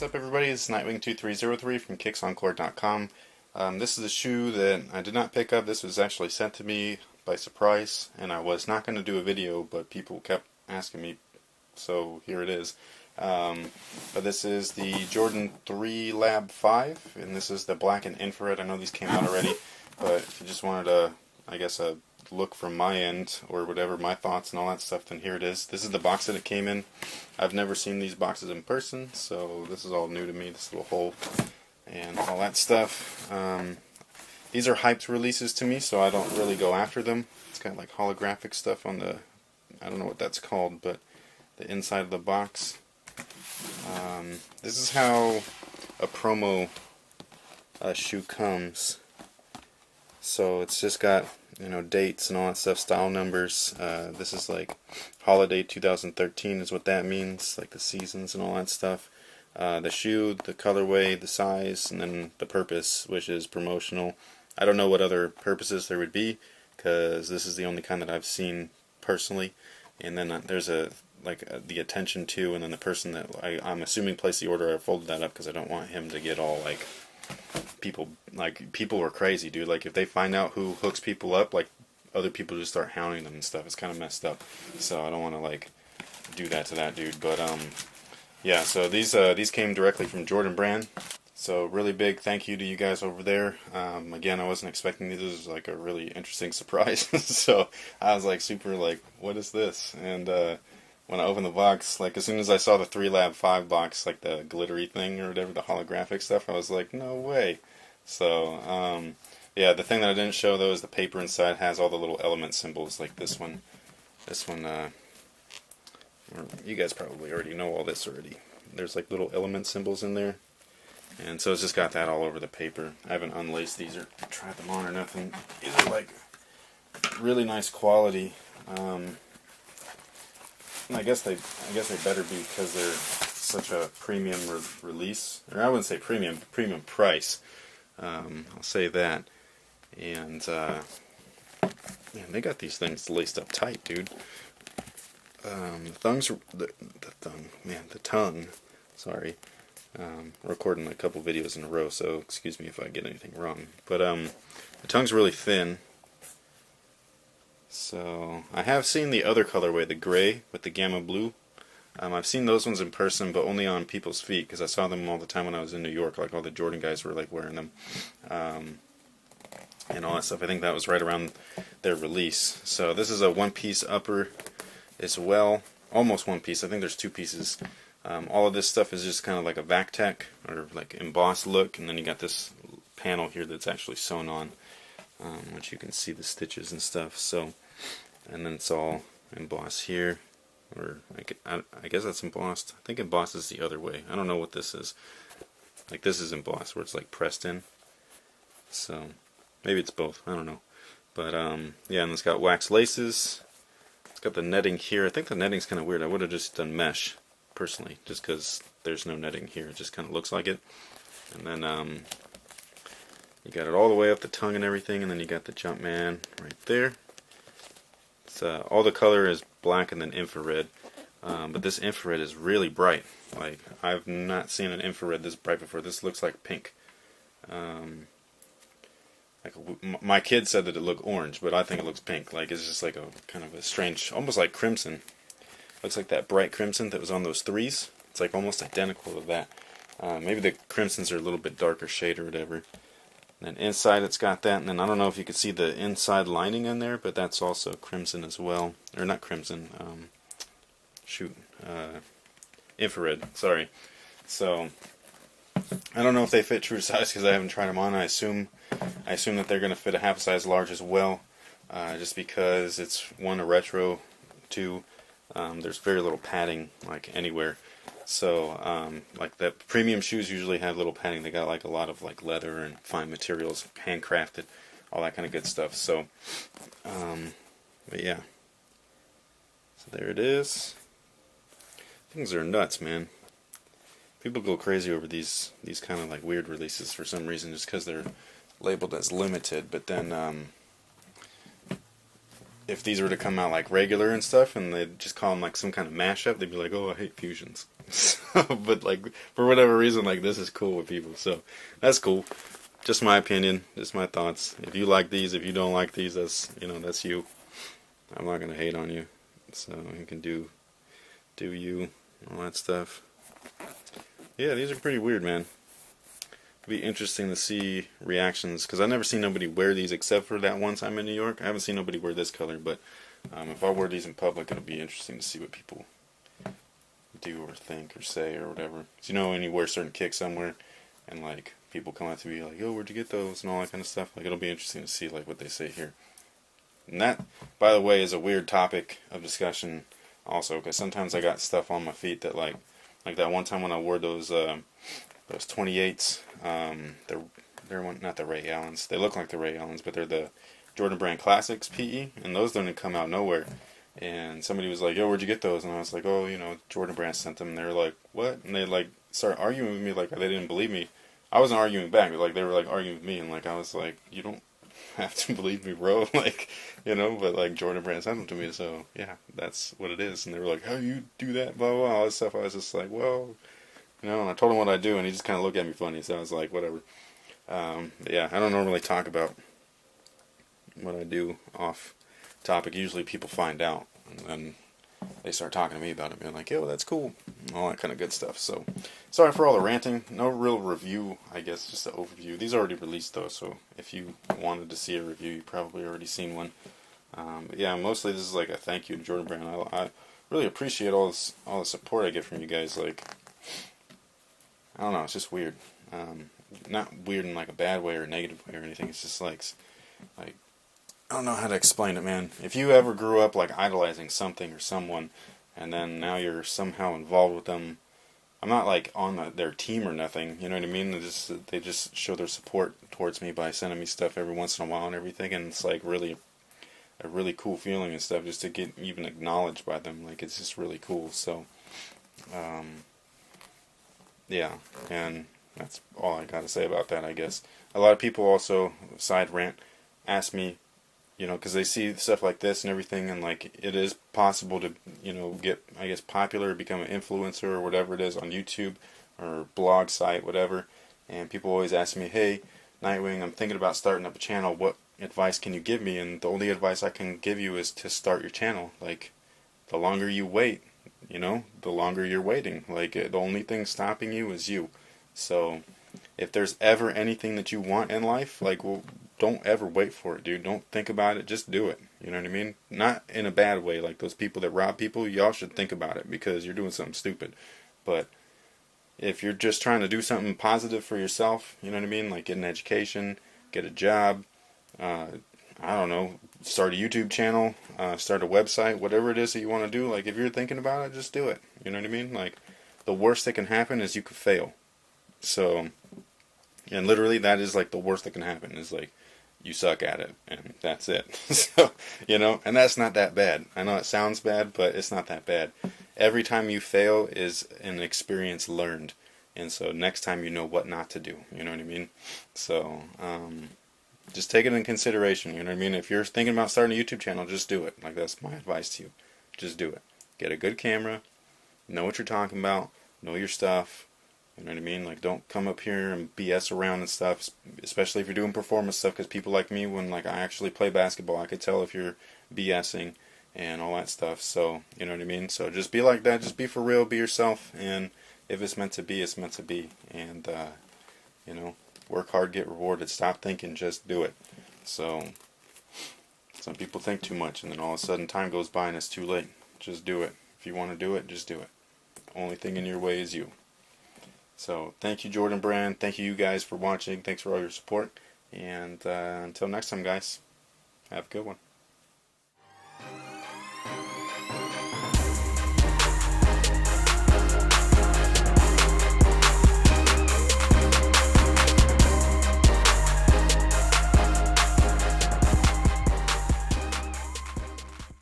What's up, everybody? It's Nightwing2303 from KicksOnCourt.com. This is a shoe that I did not pick up. This was actually sent to me by surprise, and I was not going to do a video, but people kept asking me, so here it is. But this is the Jordan 3 Lab 5, and this is the black and infrared. I know these came out already, but if you just wanted a, I guess, a look from my end, or whatever, my thoughts and all that stuff, then here it is. This is the box that it came in. I've never seen these boxes in person, so this is all new to me, this little hole and all that stuff. These are hyped releases to me, so I don't really go after them. It's got like holographic stuff on the, I don't know what that's called, but the inside of the box. This is how a promo shoe comes. So it's just got, you know, dates and all that stuff, style numbers. This is like holiday 2013 is what that means, like the seasons and all that stuff. The shoe, the colorway, the size, and then the purpose, which is promotional. I don't know what other purposes there would be, because this is the only kind that I've seen personally. And then there's the attention to, and then the person that I'm assuming placed the order. I folded that up because I don't want him to get all like, people are crazy, dude. Like, if they find out who hooks people up, like, other people just start hounding them and stuff. It's kind of messed up. So I don't want to like do that to that dude. But yeah. So these came directly from Jordan Brand. So really big thank you to you guys over there. Again, I wasn't expecting these. This was like a really interesting surprise. So I was like super like, what is this? And when I opened the box, like as soon as I saw the 3 Lab 5 box, like the glittery thing or whatever, the holographic stuff, I was like, no way. So yeah, the thing that I didn't show though is the paper inside has all the little element symbols, like this one. This one, you guys probably already know all this already. There's like little element symbols in there. And so it's just got that all over the paper. I haven't unlaced these or tried them on or nothing. These are like really nice quality. I guess they better be, because they're such a premium release. Or I wouldn't say premium price. I'll say that. And man, they got these things laced up tight, dude. The tongue. Sorry. Recording a couple videos in a row, so excuse me if I get anything wrong. But the tongue's really thin. So I have seen the other colorway, the gray with the gamma blue. I've seen those ones in person, but only on people's feet, because I saw them all the time when I was in New York. Like, all the Jordan guys were like wearing them, and all that stuff. I think that was right around their release. So this is a one-piece upper as well, almost one piece. I think there's 2 pieces. All of this stuff is just kind of like a VacTech or like embossed look, and then you got this panel here that's actually sewn on, which you can see the stitches and stuff. So, and then it's all embossed here, or I guess that's embossed. I think embossed is the other way. I don't know what this is. Like, this is embossed where it's like pressed in. So maybe it's both. I don't know. But yeah, and it's got wax laces. It's got the netting here. I think the netting's kind of weird. I would have just done mesh personally, just because there's no netting here. It just kind of looks like it. And then you got it all the way up the tongue and everything, and then you got the Jumpman right there. It's, all the color is black and then infrared, but this infrared is really bright. Like, I've not seen an infrared this bright before. This looks like pink. Like, my kid said that it looked orange, but I think it looks pink. Like, it's just like a kind of a strange, almost like crimson. Looks like that bright crimson that was on those 3s. It's like almost identical to that. Maybe the crimsons are a little bit darker shade or whatever. And then inside it's got that, and then I don't know if you can see the inside lining in there, but that's also crimson as well. Or not crimson, infrared, sorry. So, I don't know if they fit true size because I haven't tried them on. I assume that they're going to fit a half size large as well, just because it's, 1, a retro, 2, there's very little padding, like, anywhere. So, like, the premium shoes usually have little padding. They got like a lot of like leather and fine materials, handcrafted, all that kind of good stuff. So, but yeah. So there it is. Things are nuts, man. People go crazy over these kind of like weird releases for some reason, just because they're labeled as limited. But then, if these were to come out like regular and stuff, and they just call them like some kind of mashup, they'd be like, oh, I hate fusions. But like for whatever reason, like this is cool with people. So that's cool. Just my opinion, just my thoughts. If you like these, if you don't like these, that's that's you. I'm not gonna hate on you. So you can do you, all that stuff. Yeah, these are pretty weird, man. It'd be interesting to see reactions because I've never seen nobody wear these except for that one time in New York. I haven't seen nobody wear this color, but if I wear these in public, it'll be interesting to see what people do or think or say or whatever. So, when you wear certain kicks somewhere and like people come up to me like, "Yo, where'd you get those?" and all that kind of stuff. Like it'll be interesting to see like what they say here. And that, by the way, is a weird topic of discussion also because sometimes I got stuff on my feet that like that one time when I wore those 28s. They're not the Ray Allens. They look like the Ray Allens, but they're the Jordan Brand Classics PE, and those didn't come out nowhere. And somebody was like, "Yo, where'd you get those?" And I was like, "Oh, Jordan Brand sent them." And they were like, "What?" And they like started arguing with me like they didn't believe me. I wasn't arguing back, but like they were like arguing with me, and like I was like, "You don't have to believe me, bro." Like, but like Jordan Brand sent them to me, so yeah, that's what it is. And they were like, "How you do that?" Blah blah blah, all this stuff. I was just like, well. And I told him what I do, and he just kind of looked at me funny, so I was like, whatever. Yeah, I don't normally talk about what I do off topic. Usually people find out, and then they start talking to me about it, being like, yo, that's cool, all that kind of good stuff. So, sorry for all the ranting. No real review, I guess, just an overview. These are already released, though, so if you wanted to see a review, you probably already seen one. But yeah, mostly this is like a thank you to Jordan Brand. I really appreciate all the support I get from you guys, like, I don't know, it's just weird. Not weird in like a bad way or a negative way or anything. It's just like I don't know how to explain it, man. If you ever grew up like idolizing something or someone, and then now you're somehow involved with them, I'm not like on their team or nothing. You know what I mean? They just show their support towards me by sending me stuff every once in a while and everything, and it's like really a really cool feeling and stuff just to get even acknowledged by them. Like it's just really cool. So. Yeah, and that's all I gotta say about that, I guess. A lot of people also, side rant, ask me, because they see stuff like this and everything, and like it is possible to, get, I guess, popular, become an influencer or whatever it is on YouTube or blog site, whatever. And people always ask me, hey, Nightwing, I'm thinking about starting up a channel. What advice can you give me? And the only advice I can give you is to start your channel. Like, the longer you wait, the longer you're waiting. Like, the only thing stopping you is you. So, if there's ever anything that you want in life, like, well, don't ever wait for it, dude. Don't think about it. Just do it. You know what I mean? Not in a bad way. Like, those people that rob people, y'all should think about it because you're doing something stupid. But if you're just trying to do something positive for yourself, you know what I mean? Like, get an education, get a job, I don't know, start a YouTube channel, start a website, whatever it is that you want to do. Like, if you're thinking about it, just do it. You know what I mean? Like, the worst that can happen is you could fail. So, and literally that is like the worst that can happen is like, you suck at it, and that's it. So, and that's not that bad. I know it sounds bad, but it's not that bad. Every time you fail is an experience learned. And so next time you know what not to do. You know what I mean? So, just take it in consideration, you know what I mean? If you're thinking about starting a YouTube channel, just do it. Like, that's my advice to you. Just do it. Get a good camera, know what you're talking about, know your stuff, you know what I mean? Like, don't come up here and BS around and stuff, especially if you're doing performance stuff, because people like me, when, like, I actually play basketball, I could tell if you're BSing and all that stuff, so, you know what I mean? So, just be like that, just be for real, be yourself, and if it's meant to be, it's meant to be, and, work hard, get rewarded. Stop thinking, just do it. So, some people think too much, and then all of a sudden time goes by and it's too late. Just do it. If you want to do it, just do it. Only thing in your way is you. So, thank you, Jordan Brand. Thank you guys for watching. Thanks for all your support. And until next time, guys, have a good one.